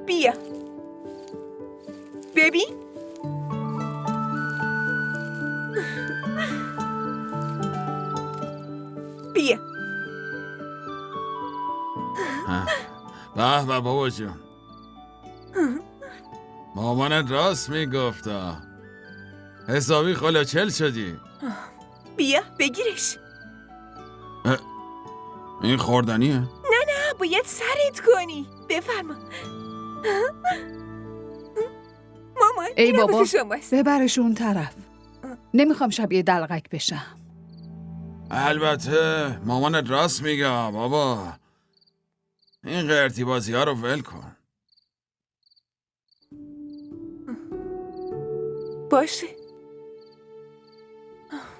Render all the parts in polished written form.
بیا ببین. بیا. به به بابا جون، مامانت راست میگفتا، حسابی خلاچل شدی. بیا بگیرش. این خوردنیه؟ نه باید سرت کنی. بفرما. مامان ای این بابا واسه شماست. ببرش اون طرف. نمیخوام شبیه دلقک بشم. البته مامانت راست میگه بابا، این قرتی بازی ها رو ول کن. باشه،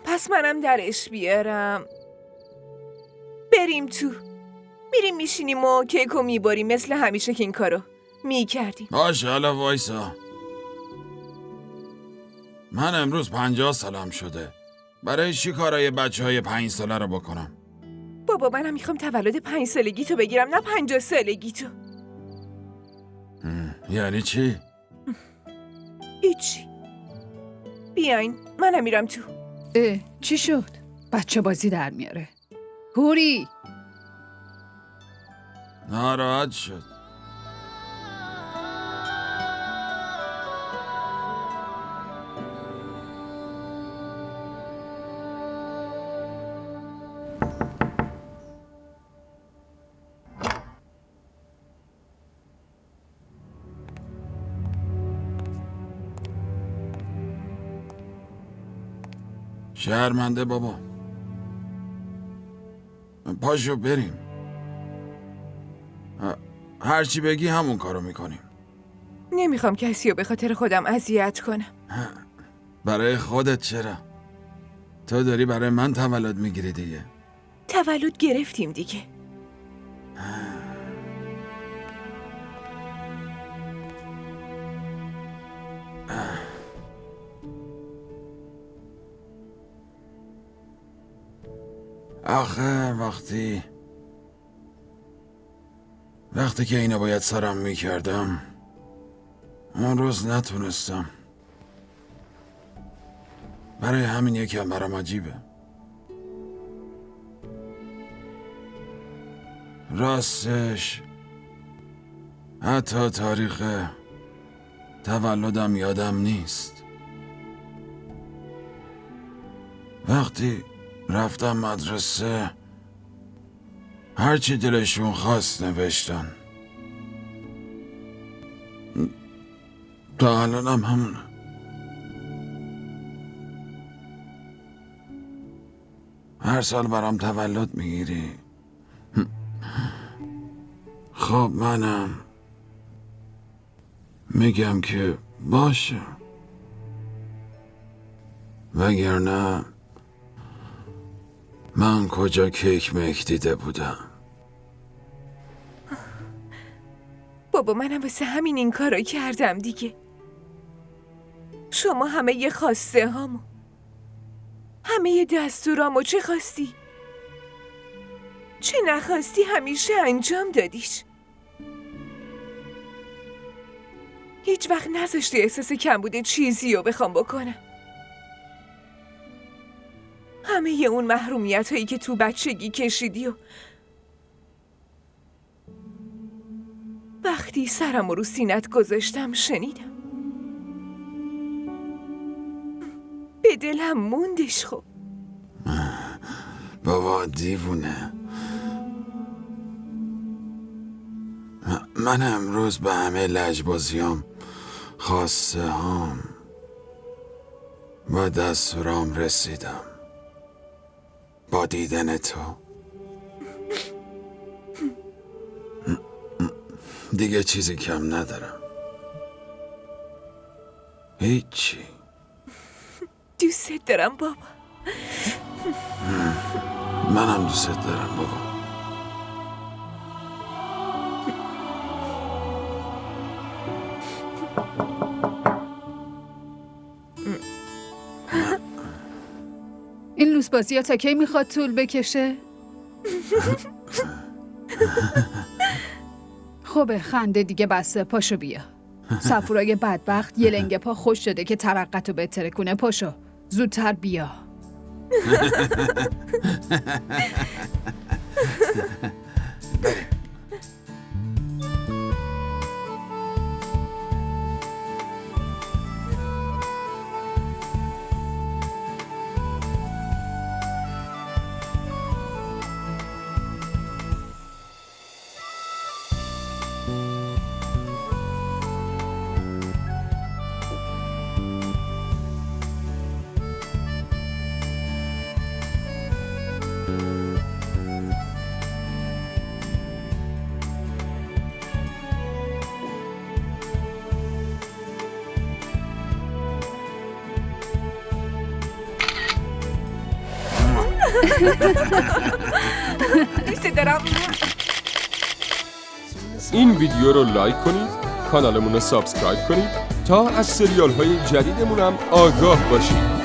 پس منم درش بیارم. بریم تو. میریم میشینیم و کیکو میباریم مثل همیشه که این کارو میکردیم. باشه حالا وایسا، من امروز 50 سالم شده، برای چی کارای بچه های 5 ساله رو بکنم؟ بابا منم میخوام تولد 5 سالگی تو بگیرم، نه 50 سالگی تو. یعنی چی؟ هیچی. بیاین منم میرم تو. چی شد؟ بچه بازی در میاره. هوری ناراحت شد. شرمنده بابا، پاشو بریم. هرچی بگی همون کارو میکنیم. نمیخوام کسی رو به خاطر خودم اذیت کنم. برای خودت چرا؟ تو داری برای من تولد میگیری دیگه. تولد گرفتیم دیگه. آخه وقتی که اینو باید سرم میکردم، اون روز نتونستم. برای همین یکم برام عجیبه. راستش حتی تاریخ تولدم یادم نیست. وقتی رفتم مدرسه هرچی دلشون خواست نوشتن. تا الانم همونه. هر سال برام تولد میگیری. خب منم میگم که باشه، وگرنه من کجا کیک میک دیده بودم. بابا منم واسه همین این کارو کردم دیگه. شما همه یه خواسته هامو، همه یه دستورامو چه خواستی چه نخواستی همیشه انجام دادیش. هیچ وقت نذاشتی احساس کم بوده چیزی رو بخوام بکنم. همه ی اون محرومیت هایی که تو بچگی کشیدی و وقتی سرم رو سینت گذاشتم شنیدم. به دلم موندش. خب بابا دیوونه. من امروز به همه لجبازیام، خواسته هام و دستورام رسیدم با دیدن تو. دیگه چیزی کم ندارم. هیچی. دوست دارم بابا. منم دوست دارم بابا. این لوس بازی ها تا کی میخواد طول بکشه؟ خب خنده دیگه بسته، پاشو بیا. صفورای بدبخت یه لنگه پا خوش شده که ترقتو بهتره کنه. پاشو زودتر بیا. دوست دارم. این ویدیو رو لایک کنید، کانالمون رو سابسکرایب کنید تا از سریال های جدیدمون هم آگاه باشید.